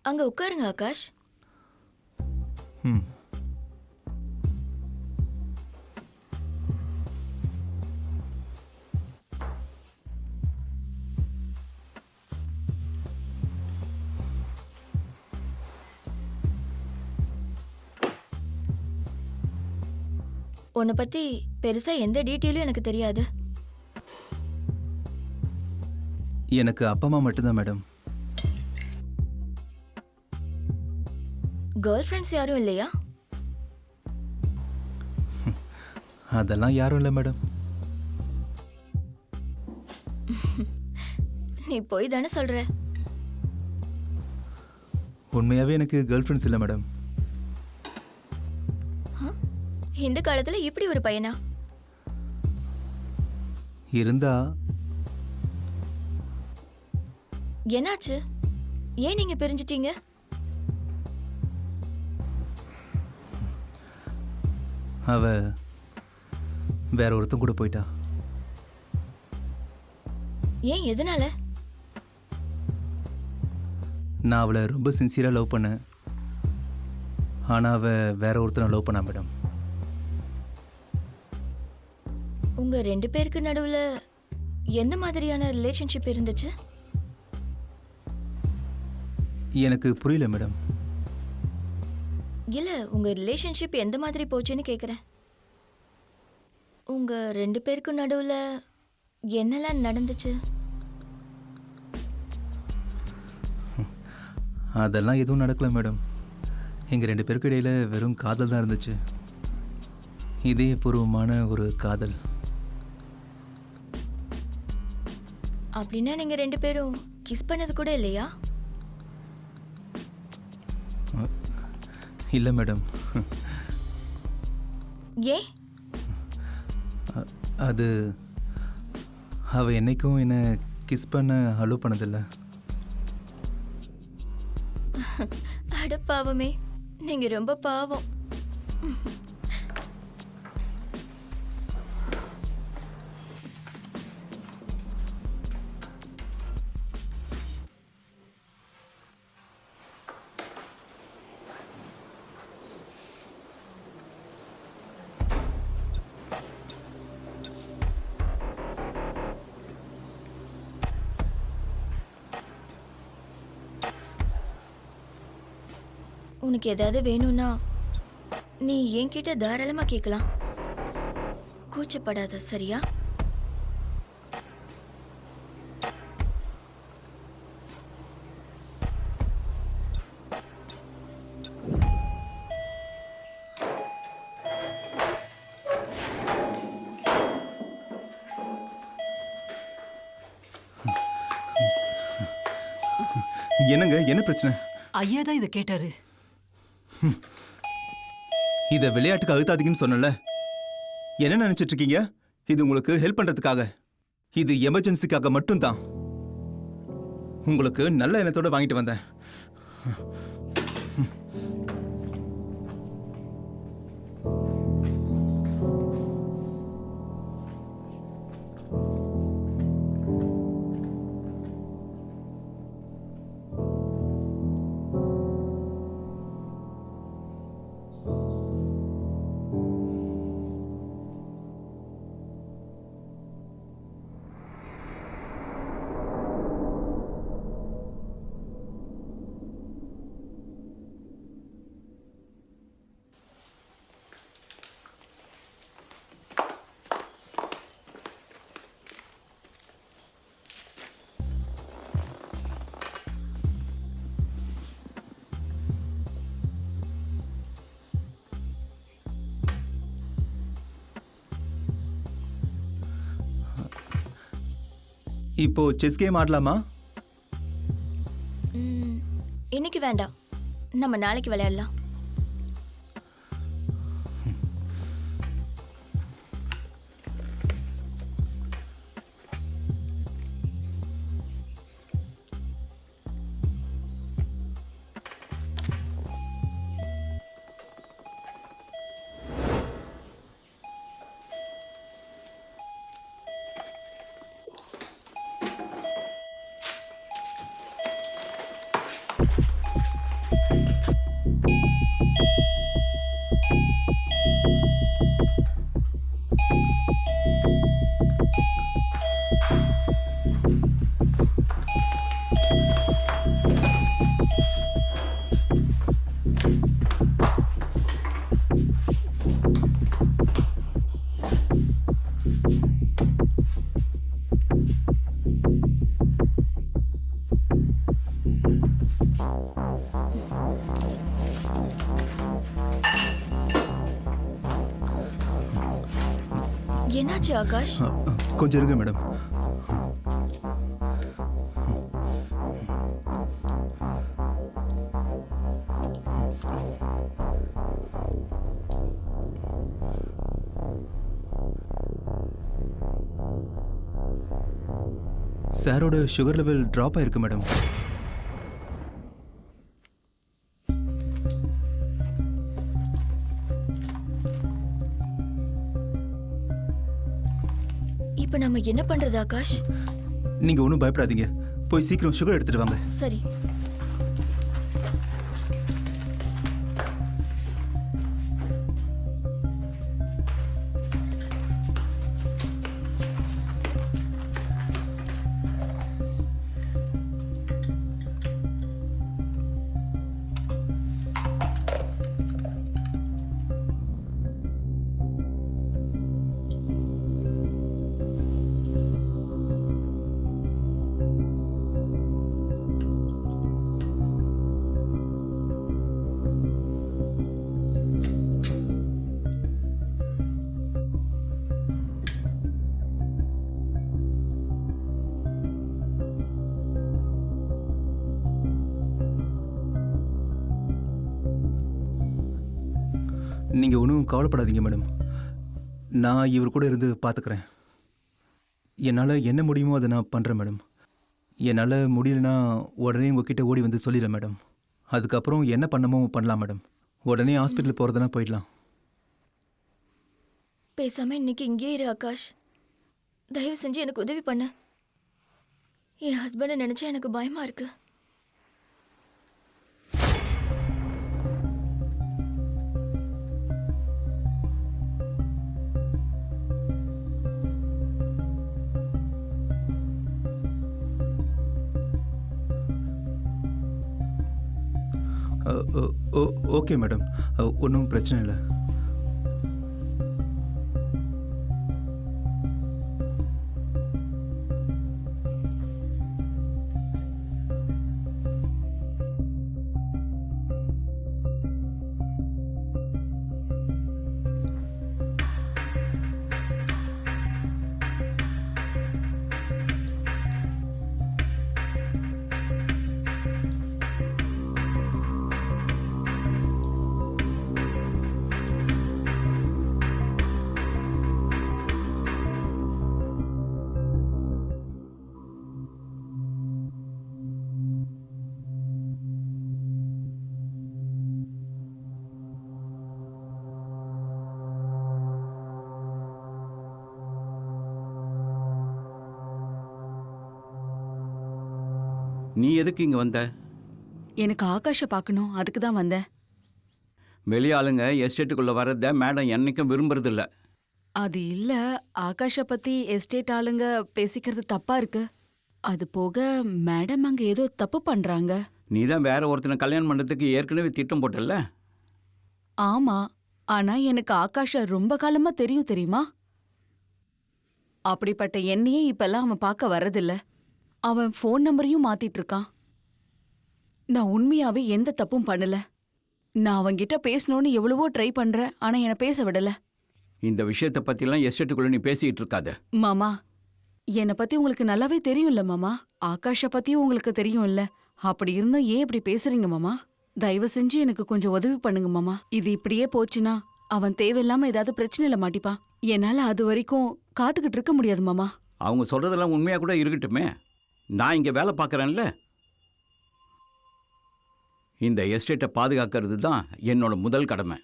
அங்க உட்காருங்க ஆகாஷ். ம். உன்னை பத்தி பெருசா எந்த டீட்டெயிலும் எனக்கு தெரியாது. எனக்கு அப்பா அம்மா மட்டும்தான் மேடம். கேர்ள் ஃப்ரெண்ட்ஸ் யாரும் இல்லையா? அதெல்லாம் யாரும் இல்லை மேடம். நீ போய் தானே சொல்ற. உண்மையாகவே எனக்கு கேர்ள் ஃப்ரெண்ட்ஸ் இல்லை மேடம். இந்த காலத்துல இப்படி ஒரு பையனா? இருந்தா என்னாச்சு? ஏன் நீங்க பிரிஞ்சிட்டீங்க? அவ வேற ஒருத்தன் கூட போயிட்டா. ஏன், எதனால? நான் அவளை ரொம்ப சின்சியராக லவ் பண்ணேன். ஆனால் அவள் வேற ஒருத்தனை லவ் பண்ணா மேடம். உங்க ரெண்டு பேருக்கு நடுவுல எந்த மாதிரியான ரிலேஷன்ஷிப் இருந்துச்சு? எனக்கு புரியல மேடம். இல்ல, உங்க ரிலேஷன்ஷிப் எந்த மாதிரி போச்சுன்னு கேக்குறேன். உங்க ரெண்டு பேருக்கு நடுவுல என்னெல்லாம் நடந்துச்சு? அதெல்லாம் எதுவும் நடக்கல மேடம். எங்கள் ரெண்டு பேருக்கு இடையில் வெறும் காதல் தான் இருந்துச்சு. இதயபூர்வமான ஒரு காதல். அப்படின்னா நீங்க ரெண்டு பேரும் கிஸ் பண்ணது கூட இல்லையா? இல்லை மேடம். ஏன்? அது அவள் என்னைக்கும் என்னை கிஸ் பண்ண அலோவ் பண்ணதில்லை. அட பாவமே, நீங்க ரொம்ப பாவம். உனக்கு ஏதாவது வேணும்னா நீ என்கிட்ட தாராளமா கேட்கலாம். கூச்சப்படாத, சரியா? என்னங்க, என்ன பிரச்சனை? ஐயா தான் இதை கேட்டாரு. இதை விளையாட்டுக்கு அழுத்தாதீங்கன்னு சொன்னல. என்ன நினைச்சிட்டு இருக்கீங்க? இது உங்களுக்கு ஹெல்ப் பண்றதுக்காக. இது எமர்ஜென்சிக்காக மட்டும்தான். உங்களுக்கு நல்ல எண்ணத்தோட வாங்கிட்டு வந்தேன். இப்போ செஸ் கேம் ஆடலாமா? இன்னைக்கு வேண்டாம், நம்ம நாளைக்கு விளையாடலாம். என்னாச்சு ஆகாஷ்? கொஞ்சம் இருங்க மேடம். சாரோட சுகர் லெவல் ட்ராப் ஆயிருக்கு மேடம். இப்ப நம்ம என்ன பண்றது ஆகாஷ்? நீங்க ஒன்றும் பயப்படாதீங்க, போய் சீக்கிரம் சுகர் எடுத்துட்டு வாங்க. சரி. நீங்கள் ஒன்றும் கவலைப்படாதீங்க மேடம், நான் இவர் கூட இருந்து பார்த்துக்கிறேன். என்னால் என்ன முடியுமோ அதை நான் பண்ணுறேன் மேடம். என்னால் முடியலன்னா உடனே உங்ககிட்ட ஓடி வந்து சொல்லிடுறேன் மேடம். அதுக்கப்புறம் என்ன பண்ணமோ பண்ணலாம் மேடம். உடனே ஹாஸ்பிட்டல் போகிறதுனா போயிடலாம். பேசாம இன்னைக்கு இங்கே இரு ஆகாஷ். தயவு செஞ்சு எனக்கு உதவி பண்ண. என் ஹஸ்பண்டை நினைச்சா எனக்கு பயமா இருக்கு. ஓகே மேடம், ஒன்றும் பிரச்சனை இல்லை. நீ எதுக்கு இங்கே வந்த? எனக்கு ஆகாஷை பார்க்கணும், அதுக்கு தான் வந்தேன். வெளியாளுங்க எஸ்டேட்டுக்குள்ளே வர்றத மேடம் என்னைக்கும் விரும்புறதில்ல. அது இல்ல, ஆகாஷை பத்தி எஸ்டேட் ஆளுங்க பேசிக்கிறது தப்பா இருக்கு. அது போக மேடம் அங்க ஏதோ தப்பு பண்றாங்க. நீ தான் வேற ஒருத்தனை கல்யாணம் பண்ணுறதுக்கு ஏற்கனவே திட்டம் போட்டல. ஆமா, ஆனா எனக்கு ஆகாஷ ரொம்ப காலமா தெரியும் தெரியுமா? அப்படிப்பட்ட என்னையே இப்பெல்லாம் அவன் பார்க்க வர்றதில்ல. அவன் ஃபோன் நம்பரையும் மாத்திட்டு இருக்கான். நான் உண்மையாவே எந்த தப்பும் பண்ணல. நான் அவன்கிட்ட பேசணும்னு எவ்வளவோ ட்ரை பண்றேன், ஆனா என்னை பேச விடல. இந்த விஷயத்தை பற்றிலாம் எஸ்டேட்டுக்குள்ளே நீ பேசிக்கிட்டு இருக்காத. மாமா, என்னை பத்தி உங்களுக்கு நல்லாவே தெரியும்ல மாமா. ஆகாஷ பத்தியும் உங்களுக்கு தெரியும்ல. அப்படி இருந்தும் ஏன் இப்படி பேசுறீங்க மாமா? தயவு செஞ்சு எனக்கு கொஞ்சம் உதவி பண்ணுங்க மாமா. இது இப்படியே போச்சுன்னா அவன் தேவையில்லாம ஏதாவது பிரச்சனையில மாட்டிப்பான். என்னால அது வரைக்கும் காத்துக்கிட்டு இருக்க முடியாது மாமா. அவங்க சொல்கிறதெல்லாம் உண்மையாக கூட இருக்கட்டுமே. நான் இங்கே வேலை பார்க்குறேன்ல. இந்த எஸ்டேட்டை பாதுகாக்கிறது தான் என்னோட முதல் கடமை.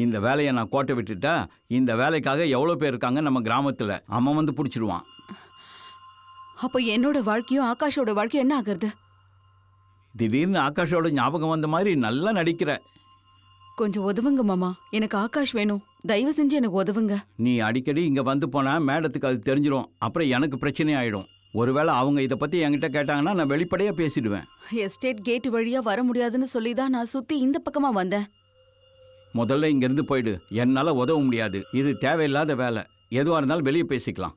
இந்த வேலையை நான் கோட்டை விட்டுட்டா இந்த வேலைக்காக எவ்வளோ பேர் இருக்காங்க நம்ம கிராமத்தில், அவன் வந்து பிடிச்சிடுவான். அப்போ என்னோட வாழ்க்கையும் ஆகாஷோட வாழ்க்கையும் என்ன ஆகுறது? திடீர்னு ஆகாஷோட ஞாபகம் வந்த மாதிரி நல்லா நடிக்கிற. கொஞ்சம் உதவுங்க மாமா, எனக்கு ஆகாஷ் வேணும். தயவு செஞ்சு எனக்கு உதவுங்க. நீ அடிக்கடி இங்கே வந்து போனால் மேடத்துக்கு அது தெரிஞ்சிடும். அப்புறம் எனக்கு பிரச்சனை ஆகிடும். ஒருவேளை அவங்க இதை பற்றி என்கிட்ட கேட்டாங்கன்னா நான் வெளிப்படையாக பேசிடுவேன். எஸ்டேட் கேட் வழியா வர முடியாதுன்னு சொல்லி தான் நான் சுத்தி இந்த பக்கமா வந்தேன். முதல்ல இங்கேருந்து போயிடு. என்னால் உதவ முடியாது. இது தேவையில்லாத வேலை. எதுவாக இருந்தாலும் வெளியே பேசிக்கலாம்.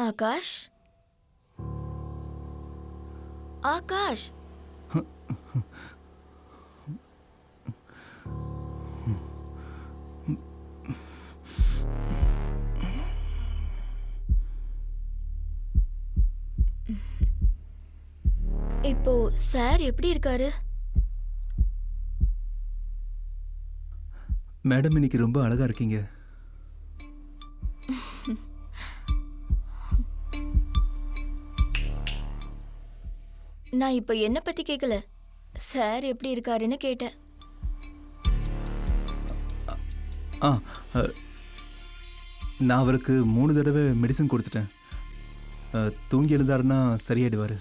ஆகாஷ் ஆகாஷ் இப்போ சார் எப்படி இருக்காரு? மேடம் இன்னைக்கு ரொம்ப அழகா இருக்கீங்க. நான் இப்போ என்ன பத்தி கேட்கல, சார் எப்படி இருக்காருன்னு கேட்டேன். ஆ அ, நான் அவருக்கு 3 தடவை மெடிசன் கொடுத்துட்டேன். தூங்கி எழுந்தாருன்னா சரியாயிடுவார்.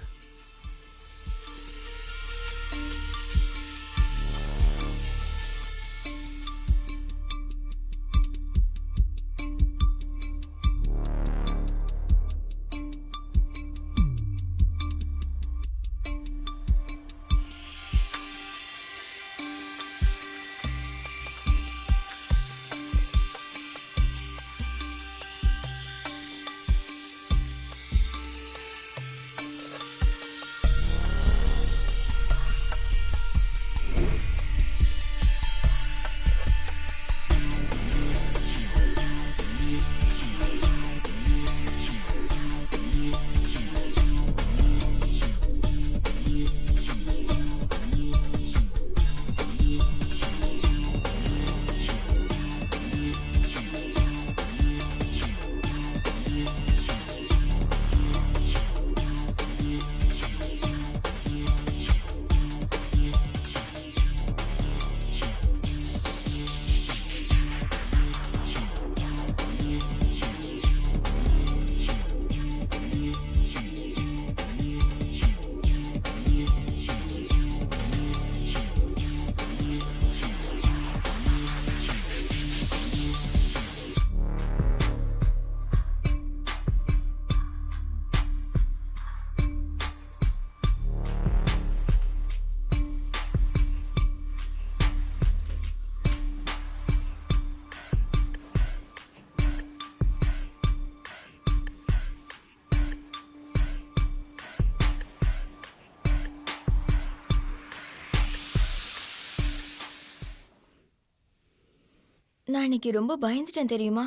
நான் இன்னைக்கு ரொம்ப பயந்துட்டேன் தெரியுமா?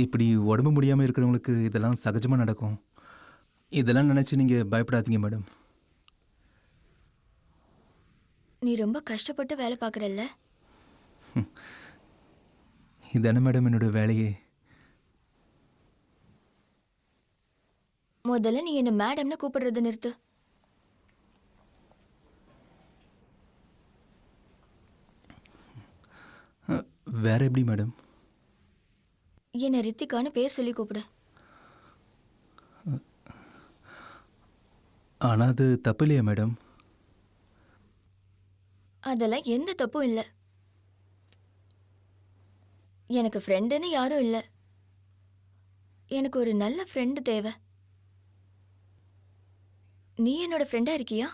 இப்படி உடம்பு முடியாமல் இருக்கிறவங்களுக்கு இதெல்லாம் சகஜமாக நடக்கும். இதெல்லாம் நினச்சி நீங்கள் பயப்படாதீங்க மேடம். நீ ரொம்ப கஷ்டப்பட்டு வேலை பார்க்குறல்ல? இதானே மேடம் என்னோட வேலையே. முதல்ல நீ என்ன மேடம்னு கூப்பிடுறது நிறுத்து. வேற எப்படி மேடம்? என்ன ரித்திகான்னு பேர் சொல்லி கூப்பிடு. ஆனால் அது தப்பு இல்லையா மேடம்? அதெல்லாம் எந்த தப்பும் இல்லை. எனக்கு ஃப்ரெண்டுன்னு யாரும் இல்லை. எனக்கு ஒரு நல்ல ஃப்ரெண்டு தேவை. நீ என்னோட ஃப்ரெண்டா இருக்கியா?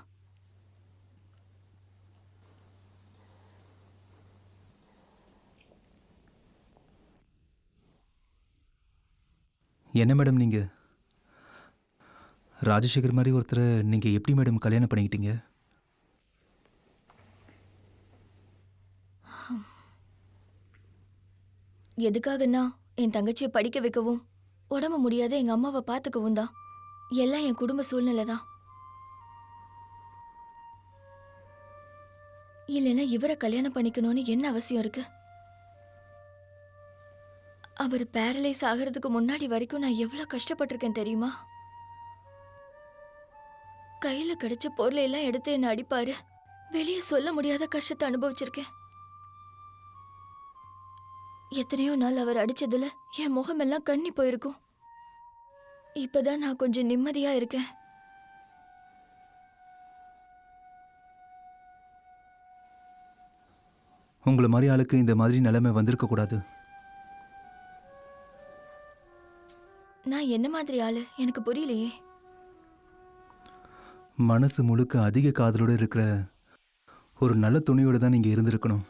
என்ன மேடம் நீங்கள் ராஜசேகர் மாதிரி ஒருத்தரை நீங்கள் எப்படி மேடம் கல்யாணம் பண்ணிக்கிட்டீங்க? எதுக்காகன்னா என் தங்கச்சியை படிக்க வைக்கவும் உடம்பு முடியாத எங்க அம்மாவை பார்த்துக்கவும் தான். எல்லாம் என் குடும்ப சூழ்நிலை தான். இல்லைன்னா இவரை கல்யாணம் பண்ணிக்கணும்னு என்ன அவசியம் இருக்கு? அவர் பேரலைஸ் ஆகிறதுக்கு முன்னாடி வரைக்கும் நான் எவ்வளவு கஷ்டப்பட்டிருக்கேன் தெரியுமா? கையில கிடைச்ச பொருளை எல்லாம் எடுத்து என்ன அடிப்பாரு. வெளியே சொல்ல முடியாத கஷ்டத்தை அனுபவிச்சிருக்கேன். எத்தனையோ நாள் அவர் அடிச்சதுல என் முகமெல்லாம் கண்ணி போயிருக்கும். இப்பதான் நான் கொஞ்சம் நிம்மதியா இருக்கேன். உங்களை மாதிரி ஆளுக்கு இந்த மாதிரி நிலைமை வந்திருக்க கூடாது. நான் என்ன மாதிரி ஆளு எனக்கு புரியலையே. மனசு முழுக்க அதிக காதலோடு இருக்கிற ஒரு நல்ல துணையோடு தான் நீங்கள் இருந்திருக்கணும்.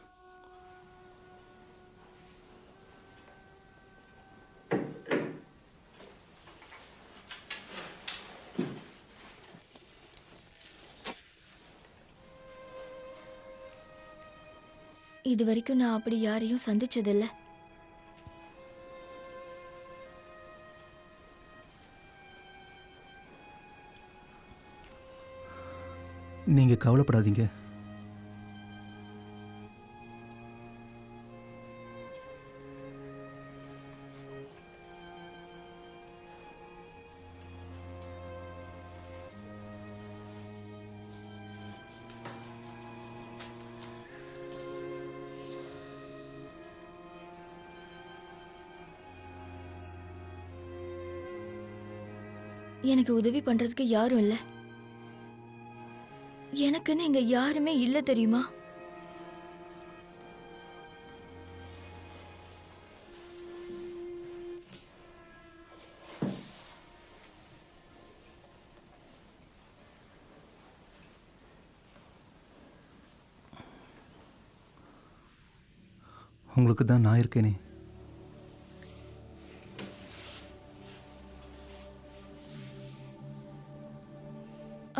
இது வரைக்கும் நான் அப்படி யாரையும் சந்திச்சதில்ல. நீங்க கவலைப்படாதீங்க. எனக்கு உதவி பண்றதுக்கு யாரும் இல்ல. எனக்குன்னு இங்க யாருமே இல்ல தெரியுமா? உங்களுக்கு தான் நான் இருக்கேனே.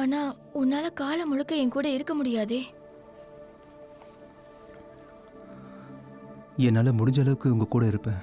ஆனா உன்னால காலம் முழுக்க என் கூட இருக்க முடியாதே. என்னால முடிஞ்ச அளவுக்கு உங்க கூட இருப்பேன்.